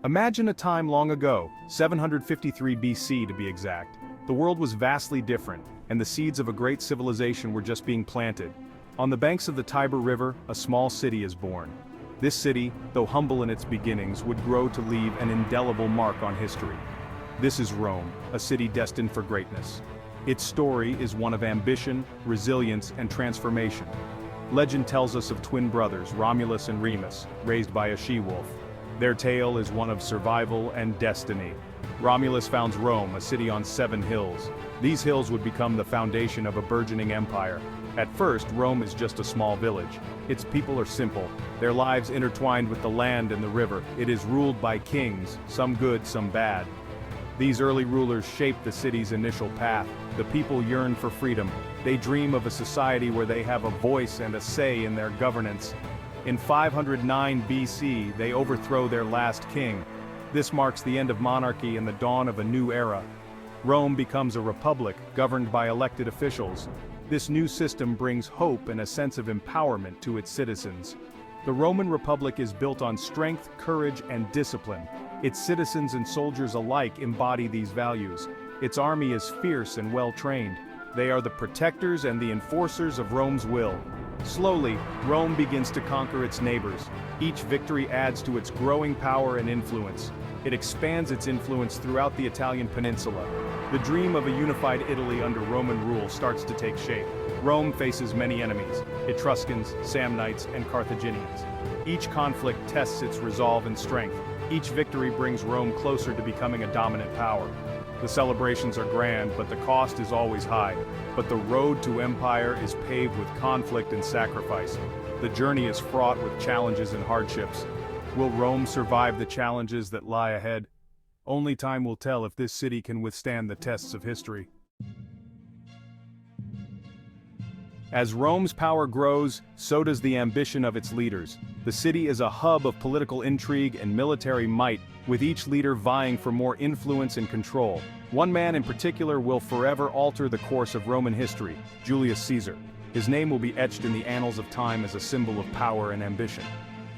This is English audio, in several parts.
Imagine a time long ago, 753 BC to be exact. The world was vastly different, and the seeds of a great civilization were just being planted. On the banks of the Tiber River, a small city is born. This city, though humble in its beginnings, would grow to leave an indelible mark on history. This is Rome, a city destined for greatness. Its story is one of ambition, resilience, and transformation. Legend tells us of twin brothers, Romulus and Remus, raised by a she-wolf. Their tale is one of survival and destiny. Romulus founds Rome, a city on 7 hills. These hills would become the foundation of a burgeoning empire. At first, Rome is just a small village. Its people are simple, their lives intertwined with the land and the river. It is ruled by kings, some good, some bad. These early rulers shaped the city's initial path. The people yearn for freedom. They dream of a society where they have a voice and a say in their governance. In 509 BC, they overthrow their last king. This marks the end of monarchy and the dawn of a new era. Rome becomes a republic, governed by elected officials. This new system brings hope and a sense of empowerment to its citizens. The Roman Republic is built on strength, courage, and discipline. Its citizens and soldiers alike embody these values. Its army is fierce and well-trained. They are the protectors and the enforcers of Rome's will. Slowly, Rome begins to conquer its neighbors. Each victory adds to its growing power and influence. It expands its influence throughout the Italian peninsula. The dream of a unified Italy under Roman rule starts to take shape. Rome faces many enemies: Etruscans, Samnites, and Carthaginians. Each conflict tests its resolve and strength. Each victory brings Rome closer to becoming a dominant power. The celebrations are grand, but the cost is always high. But the road to empire is paved with conflict and sacrifice. The journey is fraught with challenges and hardships. Will Rome survive the challenges that lie ahead? Only time will tell if this city can withstand the tests of history. As Rome's power grows, so does the ambition of its leaders. The city is a hub of political intrigue and military might, with each leader vying for more influence and control. One man in particular will forever alter the course of Roman history: Julius Caesar. His name will be etched in the annals of time as a symbol of power and ambition.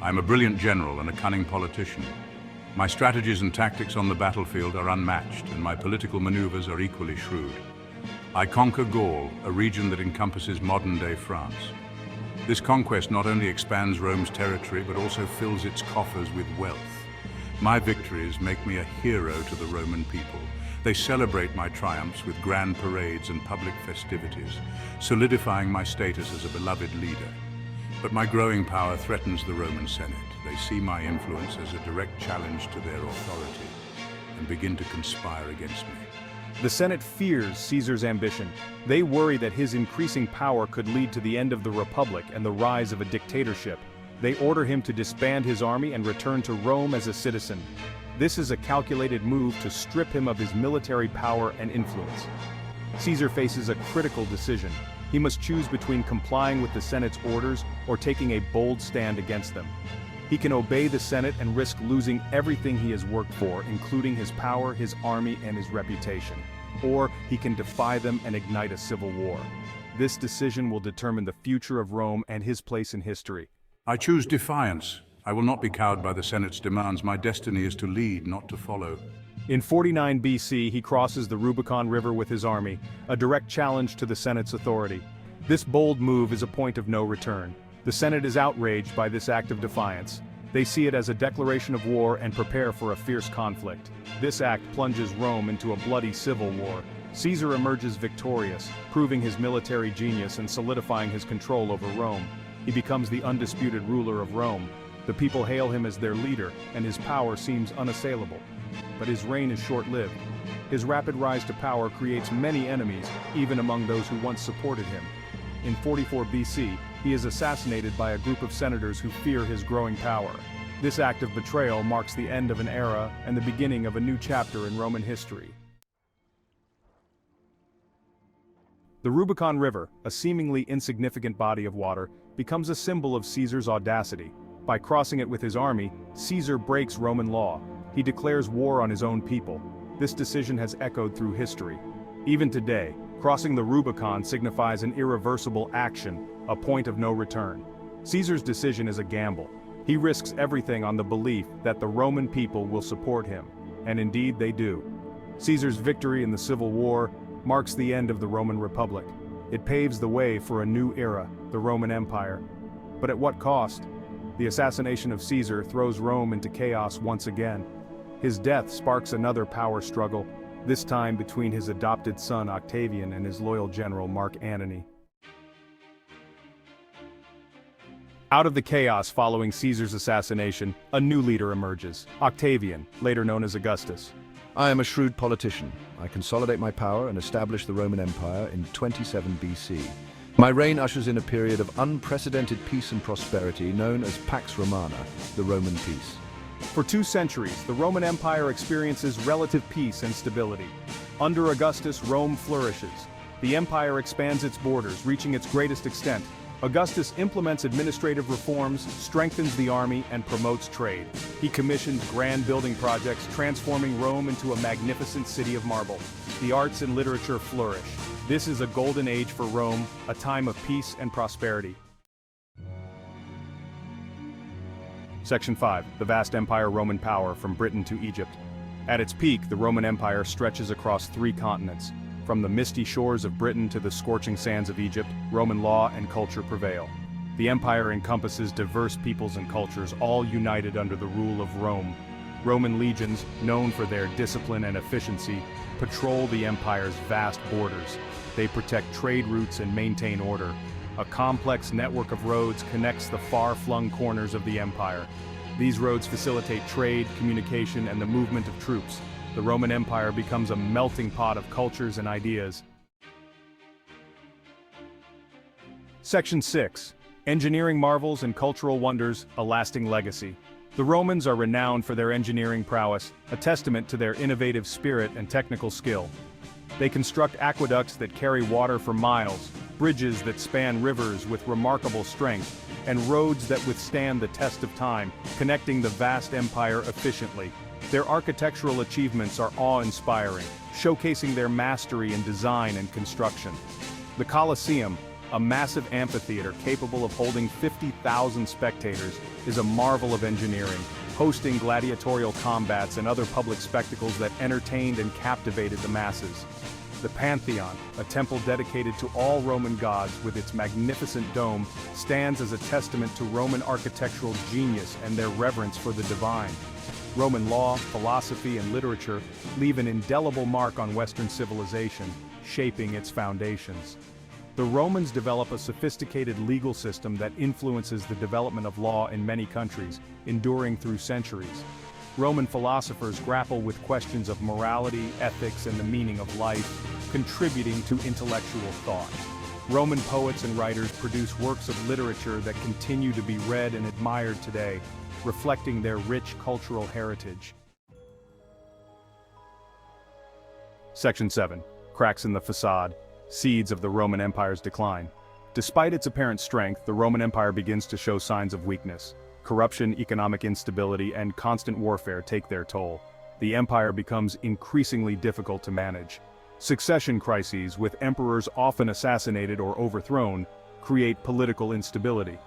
I'm a brilliant general and a cunning politician. My strategies and tactics on the battlefield are unmatched, and my political maneuvers are equally shrewd. I conquer Gaul, a region that encompasses modern-day France. This conquest not only expands Rome's territory, but also fills its coffers with wealth. My victories make me a hero to the Roman people. They celebrate my triumphs with grand parades and public festivities, solidifying my status as a beloved leader. But my growing power threatens the Roman Senate. They see my influence as a direct challenge to their authority and begin to conspire against me. The Senate fears Caesar's ambition. They worry that his increasing power could lead to the end of the Republic and the rise of a dictatorship. They order him to disband his army and return to Rome as a citizen. This is a calculated move to strip him of his military power and influence. Caesar faces a critical decision. He must choose between complying with the Senate's orders or taking a bold stand against them. He can obey the Senate and risk losing everything he has worked for, including his power, his army, and his reputation. Or he can defy them and ignite a civil war. This decision will determine the future of Rome and his place in history. I choose defiance. I will not be cowed by the Senate's demands. My destiny is to lead, not to follow. In 49 BC, he crosses the Rubicon River with his army, a direct challenge to the Senate's authority. This bold move is a point of no return. The Senate is outraged by this act of defiance. They see it as a declaration of war and prepare for a fierce conflict. This act plunges Rome into a bloody civil war. Caesar emerges victorious, proving his military genius and solidifying his control over Rome. He becomes the undisputed ruler of Rome. The people hail him as their leader, and his power seems unassailable. But his reign is short-lived. His rapid rise to power creates many enemies, even among those who once supported him. In 44 BC, he is assassinated by a group of senators who fear his growing power. This act of betrayal marks the end of an era and the beginning of a new chapter in Roman history. The Rubicon River, a seemingly insignificant body of water, becomes a symbol of Caesar's audacity. By crossing it with his army, Caesar breaks Roman law. He declares war on his own people. This decision has echoed through history. Even today, crossing the Rubicon signifies an irreversible action, a point of no return. Caesar's decision is a gamble. He risks everything on the belief that the Roman people will support him, and indeed they do. Caesar's victory in the Civil War marks the end of the Roman Republic. It paves the way for a new era, the Roman Empire. But at what cost? The assassination of Caesar throws Rome into chaos once again. His death sparks another power struggle, this time between his adopted son Octavian and his loyal general Mark Antony. Out of the chaos following Caesar's assassination, a new leader emerges, Octavian, later known as Augustus. I am a shrewd politician. I consolidate my power and establish the Roman Empire in 27 BC. My reign ushers in a period of unprecedented peace and prosperity known as Pax Romana, the Roman peace. For 2 centuries, the Roman Empire experiences relative peace and stability. Under Augustus, Rome flourishes. The empire expands its borders, reaching its greatest extent. Augustus implements administrative reforms, strengthens the army, and promotes trade. He commissions grand building projects, transforming Rome into a magnificent city of marble. The arts and literature flourish. This is a golden age for Rome, a time of peace and prosperity. Section 5. The vast empire Roman power from Britain to Egypt. At its peak, the Roman Empire stretches across 3 continents. From the misty shores of Britain to the scorching sands of Egypt, Roman law and culture prevail. The empire encompasses diverse peoples and cultures, all united under the rule of Rome. Roman legions, known for their discipline and efficiency, patrol the empire's vast borders. They protect trade routes and maintain order. A complex network of roads connects the far-flung corners of the empire. These roads facilitate trade, communication, and the movement of troops. The Roman Empire becomes a melting pot of cultures and ideas. Section 6. Engineering marvels and cultural wonders, a lasting legacy. The Romans are renowned for their engineering prowess, a testament to their innovative spirit and technical skill. They construct aqueducts that carry water for miles, bridges that span rivers with remarkable strength, and roads that withstand the test of time, connecting the vast empire efficiently. Their architectural achievements are awe-inspiring, showcasing their mastery in design and construction. The Colosseum, a massive amphitheater capable of holding 50,000 spectators, is a marvel of engineering, hosting gladiatorial combats and other public spectacles that entertained and captivated the masses. The Pantheon, a temple dedicated to all Roman gods with its magnificent dome, stands as a testament to Roman architectural genius and their reverence for the divine. Roman law, philosophy, and literature leave an indelible mark on Western civilization, shaping its foundations. The Romans develop a sophisticated legal system that influences the development of law in many countries, enduring through centuries. Roman philosophers grapple with questions of morality, ethics, and the meaning of life, contributing to intellectual thought. Roman poets and writers produce works of literature that continue to be read and admired today, reflecting their rich cultural heritage. Section 7. Cracks in the facade. Seeds of the Roman Empire's decline. Despite its apparent strength, the Roman Empire begins to show signs of weakness. Corruption, economic instability, and constant warfare take their toll. The empire becomes increasingly difficult to manage. Succession crises, with emperors often assassinated or overthrown, create political instability.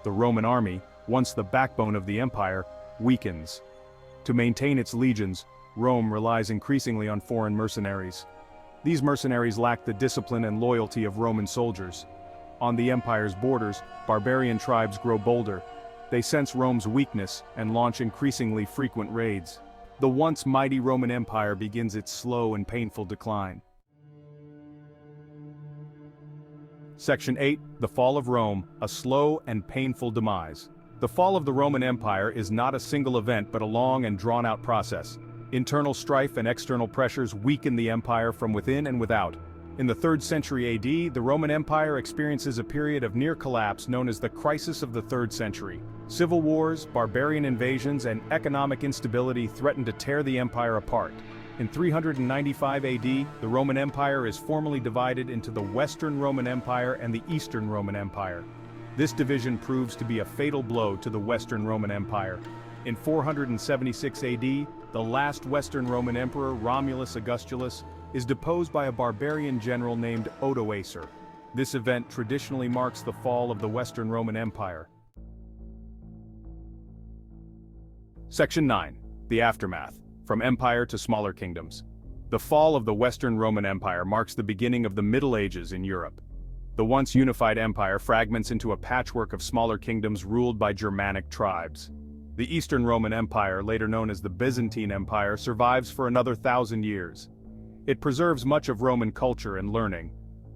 The Roman army, once the backbone of the empire, weakens. To maintain its legions, Rome relies increasingly on foreign mercenaries. These mercenaries lack the discipline and loyalty of Roman soldiers. On the empire's borders, barbarian tribes grow bolder. They sense Rome's weakness and launch increasingly frequent raids. The once mighty Roman Empire begins its slow and painful decline. Section 8. The Fall of Rome, a slow and painful demise. The fall of the Roman Empire is not a single event but a long and drawn-out process. Internal strife and external pressures weaken the empire from within and without. In the 3rd century AD, the Roman Empire experiences a period of near collapse known as the Crisis of the 3rd Century. Civil wars, barbarian invasions, and economic instability threaten to tear the empire apart. In 395 AD, the Roman Empire is formally divided into the Western Roman Empire and the Eastern Roman Empire. This division proves to be a fatal blow to the Western Roman Empire. In 476 AD, the last Western Roman emperor, Romulus Augustus, is deposed by a barbarian general named Odoacer. This event traditionally marks the fall of the Western Roman Empire. Section 9. The Aftermath. From Empire to Smaller Kingdoms. The fall of the Western Roman Empire marks the beginning of the Middle Ages in Europe. The once unified empire fragments into a patchwork of smaller kingdoms ruled by Germanic tribes. The Eastern Roman Empire, later known as the Byzantine Empire, survives for another 1,000 years. It preserves much of Roman culture and learning.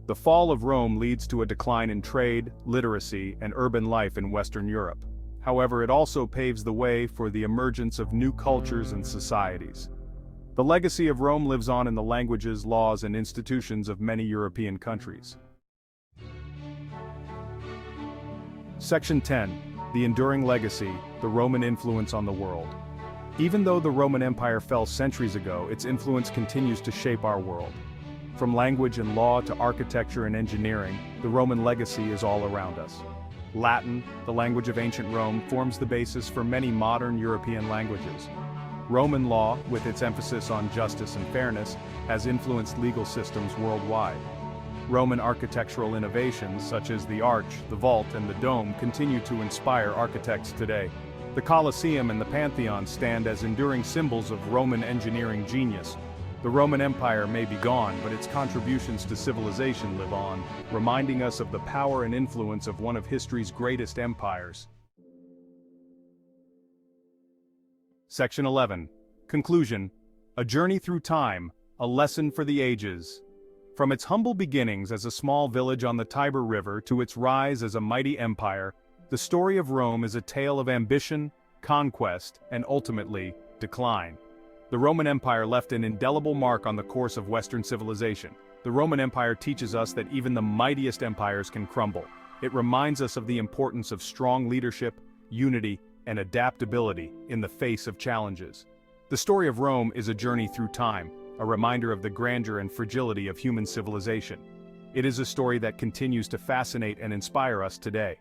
The fall of Rome leads to a decline in trade, literacy, and urban life in Western Europe. However, it also paves the way for the emergence of new cultures and societies. The legacy of Rome lives on in the languages, laws, and institutions of many European countries. Section 10. The Enduring Legacy, the Roman Influence on the World. Even though the Roman Empire fell centuries ago, its influence continues to shape our world. From language and law to architecture and engineering, the Roman legacy is all around us. Latin, the language of ancient Rome, forms the basis for many modern European languages. Roman law, with its emphasis on justice and fairness, has influenced legal systems worldwide. Roman architectural innovations such as the arch, the vault, and the dome continue to inspire architects today. The Colosseum and the Pantheon stand as enduring symbols of Roman engineering genius. The Roman Empire may be gone, but its contributions to civilization live on, reminding us of the power and influence of one of history's greatest empires. Section 11. Conclusion. A journey through time, a lesson for the ages. From its humble beginnings as a small village on the Tiber River to its rise as a mighty empire, the story of Rome is a tale of ambition, conquest, and ultimately, decline. The Roman Empire left an indelible mark on the course of Western civilization. The Roman Empire teaches us that even the mightiest empires can crumble. It reminds us of the importance of strong leadership, unity, and adaptability in the face of challenges. The story of Rome is a journey through time, a reminder of the grandeur and fragility of human civilization. It is a story that continues to fascinate and inspire us today.